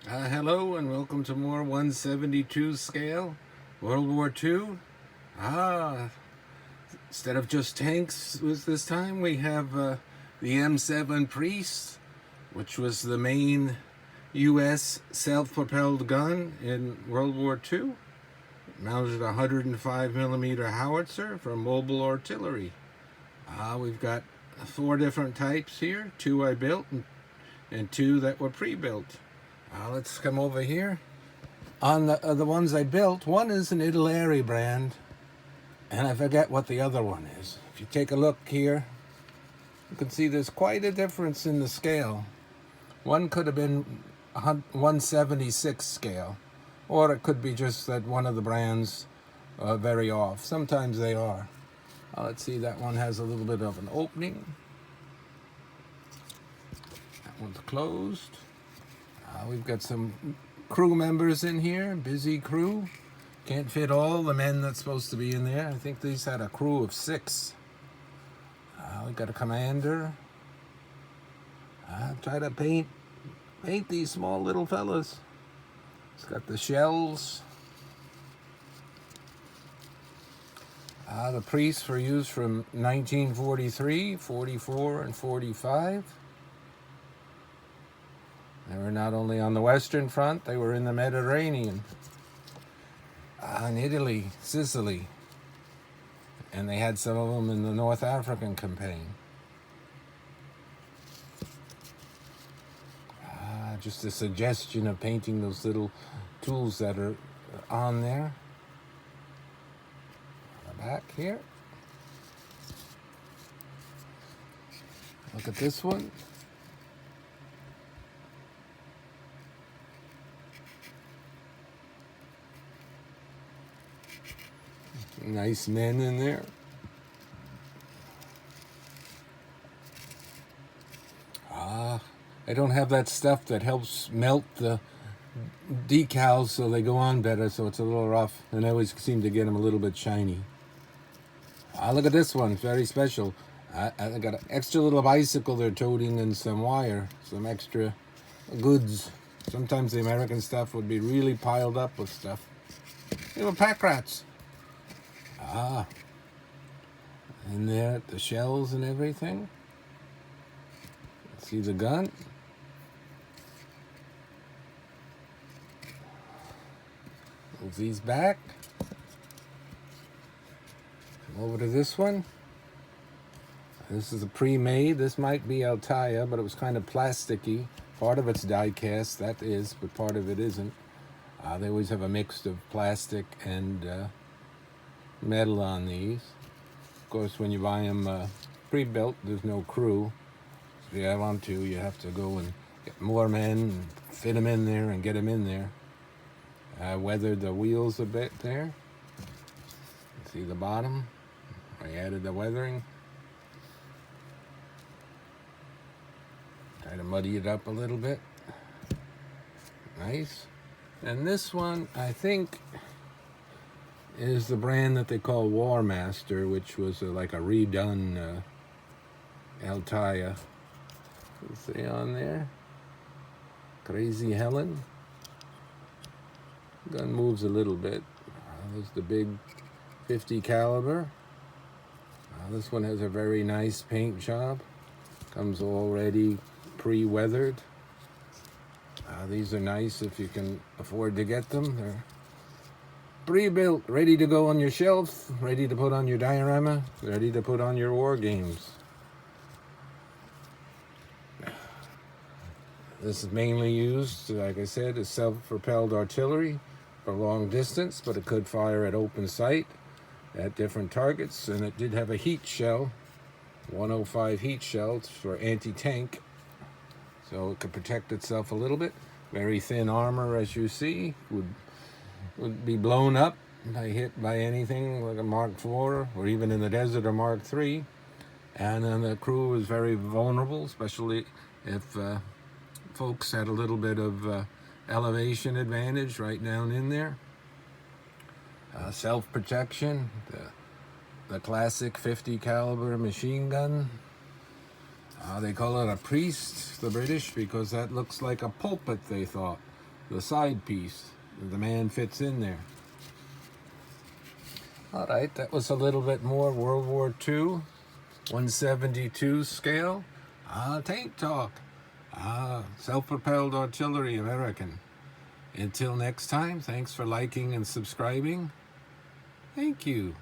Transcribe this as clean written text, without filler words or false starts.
Hello and welcome to more 172 scale World War II. Ah, instead of just tanks this time, we have the M7 Priest, which was the main U.S. self-propelled gun in World War II. It mounted a 105 millimeter howitzer for mobile artillery. We've got 4 different types here, 2 I built and 2 that were pre-built. Let's come over here. On the ones I built, one is an Italy brand, and I forget what the other one is. If you take a look here, you can see there's quite a difference in the scale. One could have been 176 scale, or it could be just that one of the brands very off. Sometimes they are. Let's see, that one has a little bit of an opening. That one's closed. We've got some crew members in here, busy crew. Can't fit all the men that's supposed to be in there. I think these had a crew of 6. We've got a commander. Try to paint these small little fellas. It's got the shells. The priests were used from 1943, 44, and 45. They were not only on the Western Front, they were in the Mediterranean, in Italy, Sicily, and they had some of them in the North African campaign. Just a suggestion of painting those little tools that are on there. On the back here. Look at this one. Nice men in there. I don't have that stuff that helps melt the decals so they go on better, so it's a little rough, and I always seem to get them a little bit shiny. Look at this one, it's very special. I got an extra little bicycle they're toting and some wire, some extra goods. Sometimes the American stuff would be really piled up with stuff. They were pack rats. In there, the shells and everything. See the gun. Move these back. Come over to this one. This is a pre-made. This might be Altaia, but it was kind of plasticky. Part of it's die-cast, that is, but part of it isn't. They always have a mix of plastic and metal on these. Of course, when you buy them pre-built, there's no crew. So if you want to, you have to go and get more men and fit them in there and get them in there. I weathered the wheels a bit there. See the bottom? I added the weathering. Try to muddy it up a little bit. Nice. And this one, I think, is the brand that they call War Master, which was like a redone Altaia. See on there? Crazy Helen. Gun moves a little bit. There's the big 50 caliber. This one has a very nice paint job. Comes already pre-weathered. These are nice if you can afford to get them. They're pre-built, ready to go on your shelf, ready to put on your diorama, ready to put on your war games. This is mainly used, like I said, as self-propelled artillery for long distance, but it could fire at open sight at different targets, and it did have a heat shell, 105 heat shells for anti-tank, so it could protect itself a little bit. Very thin armor, as you see, would be blown up by hit by anything like a Mark IV or even in the desert or Mark III. And then the crew is very vulnerable, especially if folks had a little bit of elevation advantage right down in there. Self-protection, the classic 50 caliber machine gun. They call it a priest, the British, because that looks like a pulpit, they thought. the side piece. The man fits in there. All right, that was a little bit more World War II, 172 scale. Tank talk. Self-propelled artillery American. Until next time, thanks for liking and subscribing. Thank you.